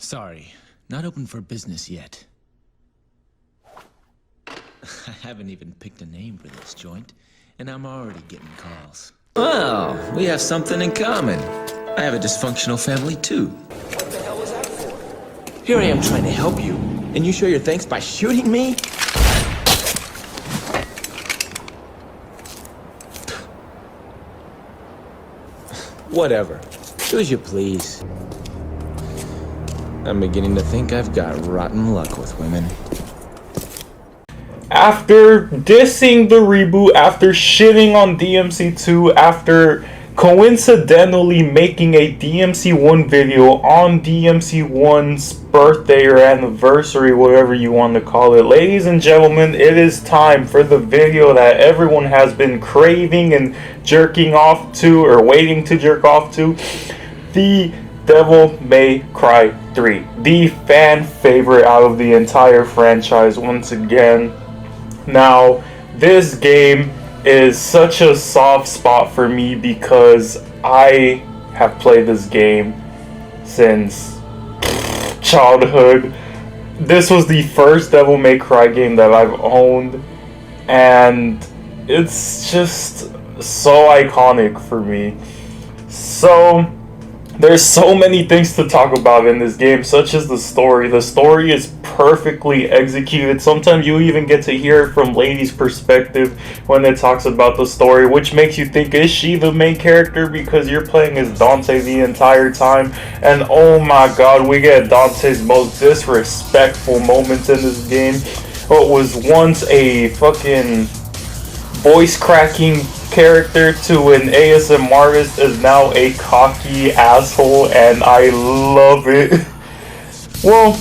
Sorry, not open for business yet. I haven't even picked a name for this joint, and I'm already getting calls. Well, we have something in common. I have a dysfunctional family, too. What the hell was that for? Here I am trying to help you, and you show your thanks by shooting me? Whatever. Do as you please. I'm beginning to think I've got rotten luck with women. After dissing the reboot, after shitting on DMC2, after coincidentally making a DMC1 video on DMC1's birthday or anniversary, whatever you want to call it, ladies and gentlemen, it is time for the video that everyone has been craving and jerking off to, or waiting to jerk off to. The Devil May Cry 3, the fan favorite out of the entire franchise once again. Now, this game is such a soft spot for me because I have played this game since childhood. This was the first Devil May Cry game that I've owned, and it's just so iconic for me. So there's so many things to talk about in this game, such as the story. The story is perfectly executed. Sometimes you even get to hear it from Lady's perspective when it talks about the story, which makes you think, is she the main character? Because you're playing as Dante the entire time. And oh my god, we get Dante's most disrespectful moments in this game. What was once a fucking voice cracking character to an ASMR artist is now a cocky asshole, and I love it. Well,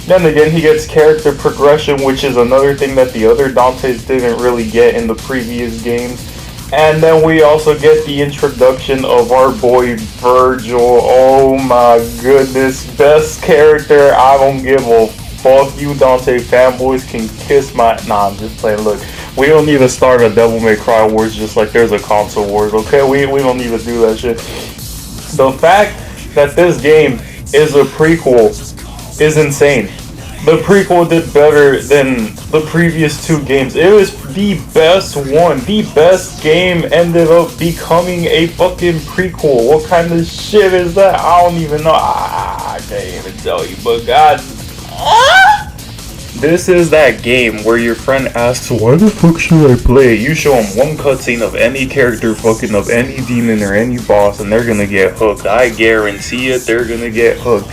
then again, he gets character progression, which is another thing that the other Dantes didn't really get in the previous games. And then we also get the introduction of our boy Virgil. Oh my goodness, best character. I don't give a fuck. You Dante fanboys can kiss my... Nah, I'm just playing. Look, we don't need to start a Devil May Cry wars just like there's a console wars, okay? We don't need to do that shit. The fact that this game is a prequel is insane. The prequel did better than the previous two games. It was the best one. The best game ended up becoming a fucking prequel. What kind of shit is that? I don't even know. I can't even tell you, but god... This is that game where your friend asks, why the fuck should I play? You show them one cutscene of any character, fucking of any demon or any boss, and they're gonna get hooked. I guarantee it, they're gonna get hooked.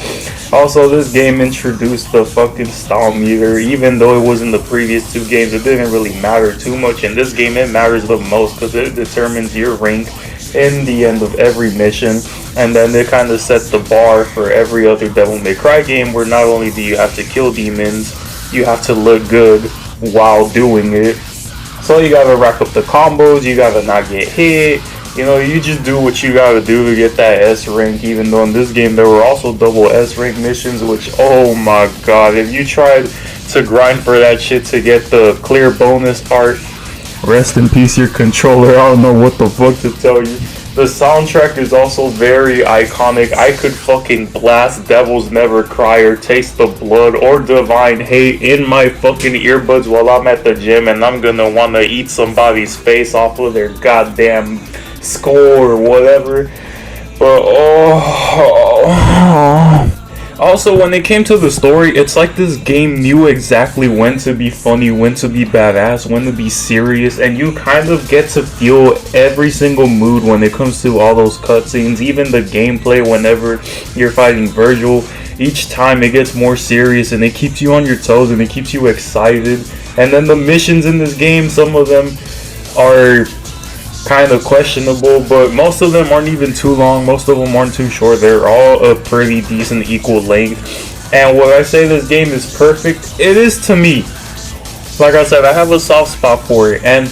Also, this game introduced the fucking stall meter. Even though it was in the previous two games, it didn't really matter too much. In this game, it matters the most because it determines your rank in the end of every mission. And then it kind of sets the bar for every other Devil May Cry game, where not only do you have to kill demons, you have to look good while doing it. So you gotta rack up the combos, you gotta not get hit. You know, you just do what you gotta do to get that S rank, even though in this game there were also double S rank missions, which, oh my god, if you tried to grind for that shit to get the clear bonus part, rest in peace your controller. I don't know what the fuck to tell you. The soundtrack is also very iconic. I could fucking blast Devils Never Cry or Taste the Blood or Divine Hate in my fucking earbuds while I'm at the gym, and I'm gonna wanna eat somebody's face off of their goddamn skull or whatever. But also, when it came to the story, it's like this game knew exactly when to be funny, when to be badass, when to be serious, and you kind of get to feel every single mood when it comes to all those cutscenes. Even the gameplay, whenever you're fighting Virgil, each time it gets more serious and it keeps you on your toes and it keeps you excited. And then the missions in this game, some of them are kind of questionable, but most of them aren't even too long, most of them aren't too short. They're all a pretty decent equal length. And when I say this game is perfect, it is to me. Like I said, I have a soft spot for it, and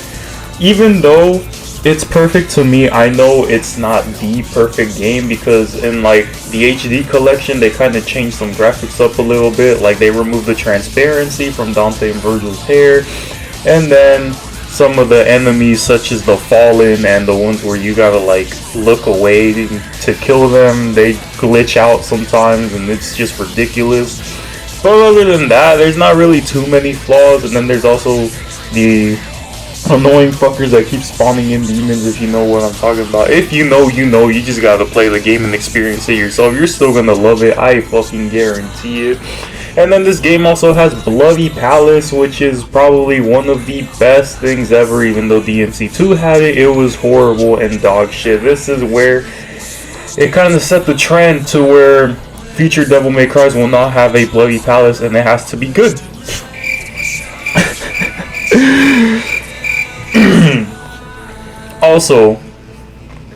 even though it's perfect to me, I know it's not the perfect game, because in like the HD collection they kind of changed some graphics up a little bit. Like they removed the transparency from Dante and Virgil's hair, and then some of the enemies, such as the Fallen and the ones where you gotta like look away to kill them, they glitch out sometimes and it's just ridiculous. But other than that, there's not really too many flaws. And then there's also the annoying fuckers that keep spawning in demons, if you know what I'm talking about. If you know, you know. You just gotta play the game and experience it yourself. You're still gonna love it, I fucking guarantee it. And then this game also has Bloody Palace, which is probably one of the best things ever. Even though DMC2 had it, it was horrible and dog shit. This is where it kind of set the trend to where future Devil May Cry's will not have a Bloody Palace, and it has to be good. Also,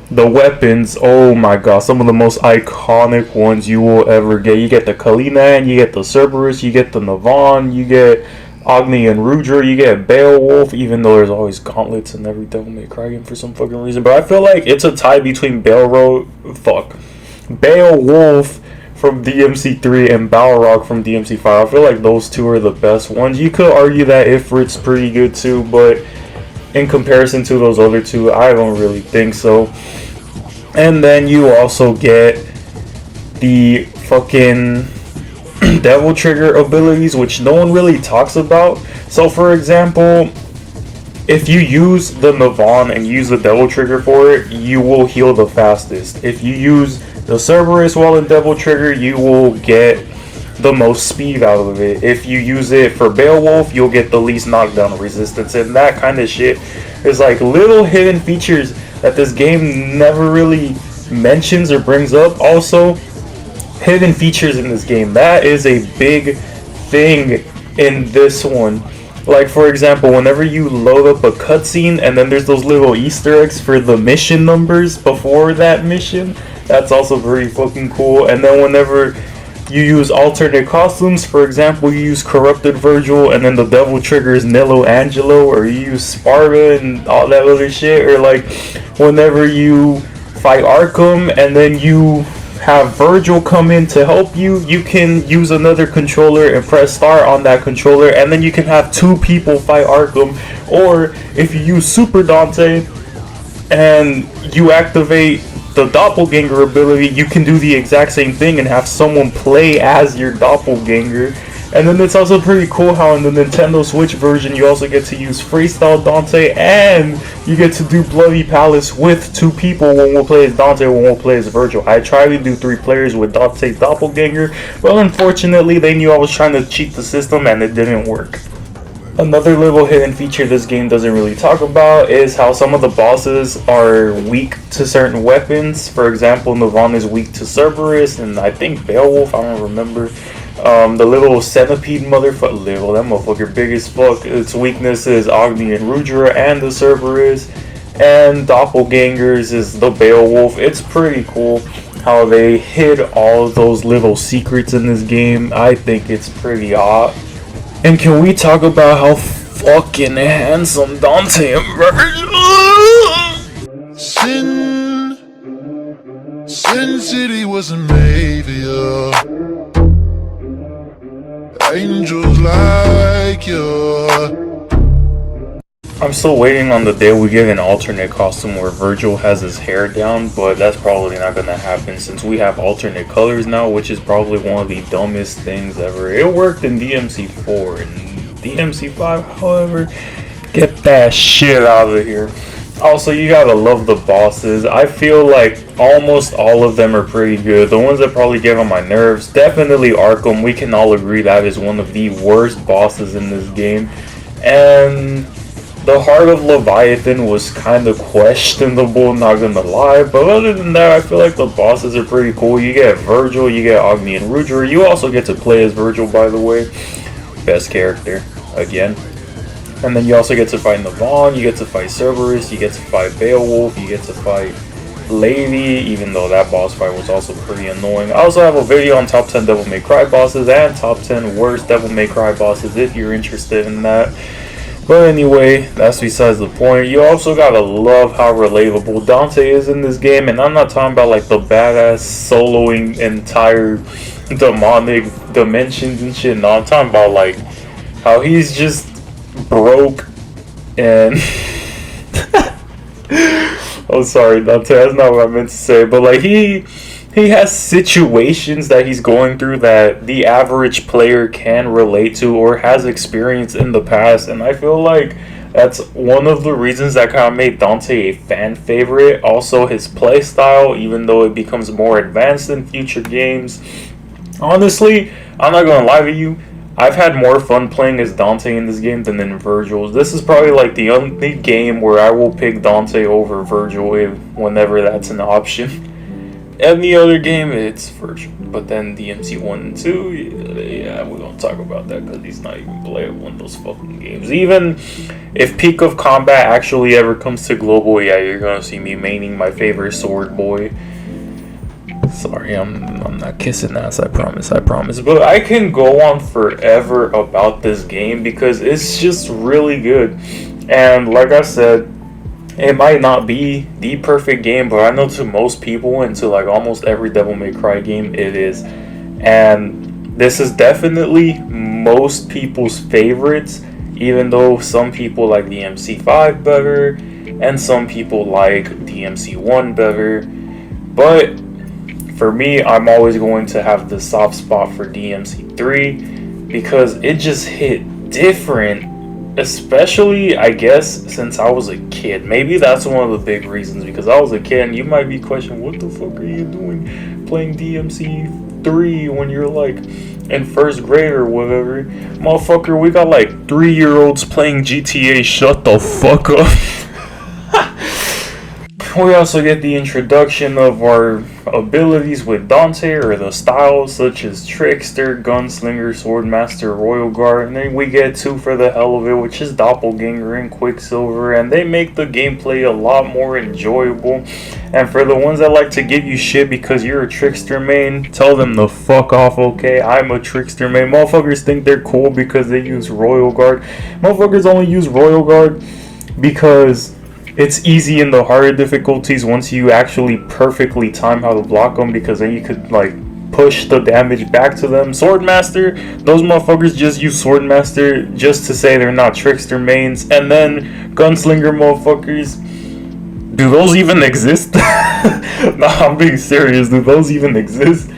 the weapons, oh my god, some of the most iconic ones you will ever get. You get the Kalina, you get the Cerberus, you get the Navon, you get Agni and Rudra, you get Beowulf, even though there's always gauntlets in every Devil May Cry game for some fucking reason. But I feel like it's a tie between Beowulf from DMC3 and Balrog from DMC5. I feel like those two are the best ones. You could argue that Ifrit's pretty good too, but in comparison to those other two, I don't really think so. And then you also get the fucking Devil Trigger abilities, which no one really talks about. So for example, if you use the Navon and use the Devil Trigger for it, you will heal the fastest. If you use the Cerberus while in Devil Trigger, you will get the most speed out of it. If you use it for Beowulf, you'll get the least knockdown resistance, and that kind of shit is like little hidden features that this game never really mentions or brings up. Also, hidden features in this game, that is a big thing in this one. Like for example, whenever you load up a cutscene and then there's those little Easter eggs for the mission numbers before that mission, that's also very fucking cool. And then whenever you use alternate costumes, for example, you use Corrupted Virgil and then the Devil Trigger is Nello Angelo, or you use Sparta and all that other shit, or like whenever you fight Arkham and then you have Virgil come in to help you, you can use another controller and press start on that controller, and then you can have two people fight Arkham. Or if you use Super Dante and you activate the Doppelganger ability, you can do the exact same thing and have someone play as your Doppelganger. And then it's also pretty cool how in the Nintendo Switch version you also get to use Freestyle Dante, and you get to do Bloody Palace with two people. One will play as Dante, one will play as Virgil. I tried to do 3 players with Dante's Doppelganger, but unfortunately they knew I was trying to cheat the system and it didn't work. Another little hidden feature this game doesn't really talk about is how some of the bosses are weak to certain weapons. For example, Navon is weak to Cerberus, and I think Beowulf, I don't remember. The little centipede motherfucker, that motherfucker big as fuck. Its weakness is Agni and Rudra and the Cerberus, and Doppelgangers is the Beowulf. It's pretty cool how they hid all of those little secrets in this game. I think it's pretty odd. And can we talk about how fucking handsome Dante and Virgil? Sin City wasn't made for you. Angels like you. I'm still waiting on the day we get an alternate costume where Virgil has his hair down, but that's probably not gonna happen since we have alternate colors now, which is probably one of the dumbest things ever. It worked in DMC4 and DMC5, however, get that shit out of here. Also, you gotta love the bosses. I feel like almost all of them are pretty good. The ones that probably get on my nerves, definitely Arkham. We can all agree that is one of the worst bosses in this game. And the Heart of Leviathan was kind of questionable, not gonna lie. But other than that, I feel like the bosses are pretty cool. You get Virgil, you get Agni and Rudra. You also get to play as Virgil, by the way. Best character, again. And then you also get to fight Navon, you get to fight Cerberus, you get to fight Beowulf, you get to fight Lady, even though that boss fight was also pretty annoying. I also have a video on top 10 Devil May Cry bosses and top 10 worst Devil May Cry bosses if you're interested in that. But anyway, that's besides the point. You also gotta love how relatable Dante is in this game, and I'm not talking about like the badass soloing entire demonic dimensions and shit. No, I'm talking about like how he's just broke And I'm sorry, Dante, that's not what I meant to say. But like he has situations that he's going through that the average player can relate to or has experienced in the past, and I feel like that's one of the reasons that kind of made Dante a fan favorite. Also, his play style, even though it becomes more advanced in future games. Honestly, I'm not gonna lie to you, I've had more fun playing as Dante in this game than in Virgil's. This is probably like the only game where I will pick Dante over Virgil whenever that's an option. Any other game, it's Virgil. But then DMC 1 and 2, yeah, we're gonna talk about that because he's not even playable in those fucking games. Even if Peak of Combat actually ever comes to global, yeah, you're gonna see me maining my favorite sword boy. Sorry, I'm not kissing ass, I promise. But I can go on forever about this game because it's just really good. And like I said, it might not be the perfect game, but I know to most people and to like almost every Devil May Cry game, it is. And this is definitely most people's favorites, even though some people like DMC5 better and some people like DMC1 better. But for me, I'm always going to have the soft spot for DMC3 because it just hit different. Especially, I guess, since I was a kid. Maybe that's one of the big reasons, because I was a kid and you might be questioning, what the fuck are you doing playing DMC3 when you're like in first grade or whatever? Motherfucker, we got like 3-year-olds playing GTA, shut the fuck up. We also get the introduction of our abilities with Dante, or the styles such as Trickster, Gunslinger, Swordmaster, Royal Guard, and then we get 2 for the hell of it, which is Doppelganger and Quicksilver, and they make the gameplay a lot more enjoyable. And for the ones that like to give you shit because you're a Trickster main, tell them the fuck off, okay? I'm a Trickster main. Motherfuckers think they're cool because they use Royal Guard. Motherfuckers only use Royal Guard because it's easy in the harder difficulties once you actually perfectly time how to block them, because then you could like push the damage back to them. Swordmaster, those motherfuckers just use Swordmaster just to say they're not Trickster mains. And then Gunslinger motherfuckers, do those even exist? No, I'm being serious, do those even exist?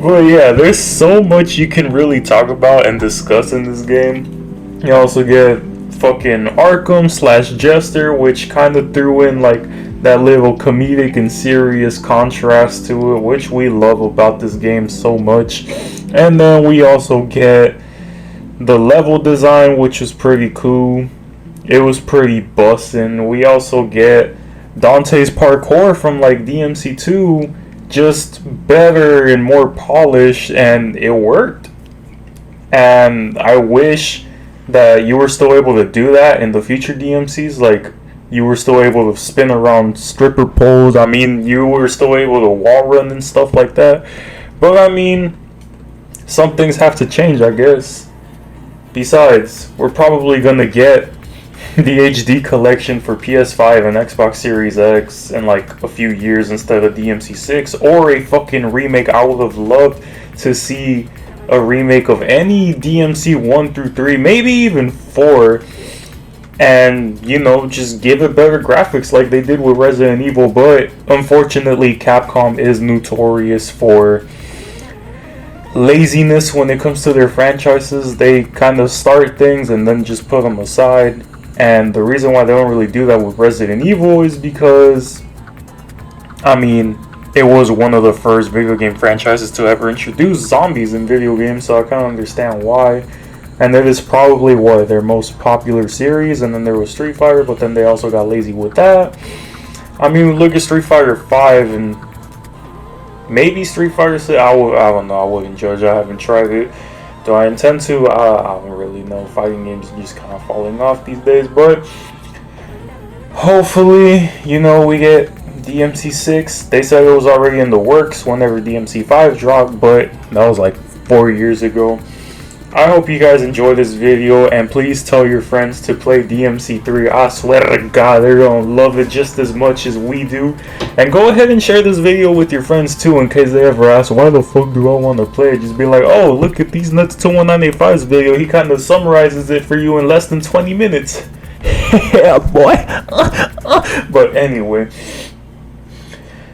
But yeah, there's so much you can really talk about and discuss in this game. You also get fucking Arkham / Jester, which kind of threw in like that little comedic and serious contrast to it, which we love about this game so much. And then we also get the level design, which was pretty cool. It was pretty bussin'. We also get Dante's parkour from like DMC2, just better and more polished, and it worked. And I wish that you were still able to do that in the future DMCs, like you were still able to spin around stripper poles. I mean, you were still able to wall run and stuff like that. But I mean, some things have to change, I guess. Besides, we're probably gonna get the HD collection for PS5 and Xbox Series X in like a few years instead of DMC6, or a fucking remake. I would have loved to see a remake of any DMC 1 through 3, maybe even 4, and you know, just give it better graphics like they did with Resident Evil. But unfortunately, Capcom is notorious for laziness when it comes to their franchises. They kind of start things and then just put them aside, and the reason why they don't really do that with Resident Evil is because, I mean, it was one of the first video game franchises to ever introduce zombies in video games, so I kind of understand why. And it is probably their most popular series. And then there was Street Fighter, but then they also got lazy with that. I mean, look at Street Fighter 5 and maybe Street Fighter 6. I don't know. I wouldn't judge. I haven't tried it. Do I intend to? I don't really know. Fighting games are just kind of falling off these days. But hopefully, you know, we get DMC6. They said it was already in the works whenever DMC5 dropped, but that was like 4 years ago. I hope you guys enjoy this video, and please tell your friends to play DMC3. I swear to God, they're gonna love it just as much as we do. And go ahead and share this video with your friends too, in case they ever ask, why the fuck do I want to play it? Just be like, oh, look at these nuts 21985's video. He kind of summarizes it for you in less than 20 minutes. Yeah, boy. But anyway,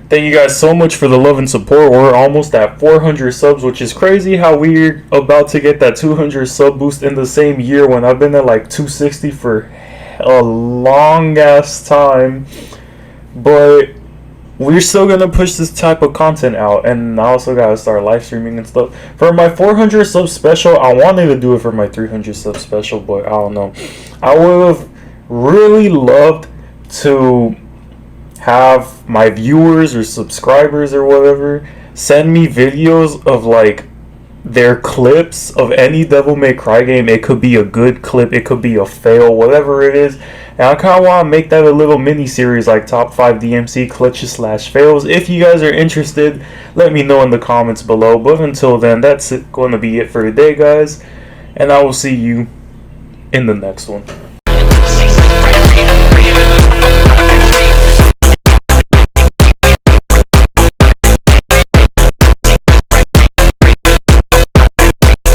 thank you guys so much for the love and support. We're almost at 400 subs, which is crazy how we're about to get that 200 sub boost in the same year when I've been at like 260 for a long ass time. But we're still gonna push this type of content out, and I also gotta start live streaming and stuff. For my 400 sub special, I wanted to do it for my 300 sub special, but I don't know. I would have really loved to have my viewers or subscribers or whatever send me videos of like their clips of any Devil May Cry game. It could be a good clip, it could be a fail, whatever it is. And I kind of want to make that a little mini series, like top 5 DMC clutches / fails. If you guys are interested, let me know in the comments below. But until then, that's going to be it for today, guys, and I will see you in the next one.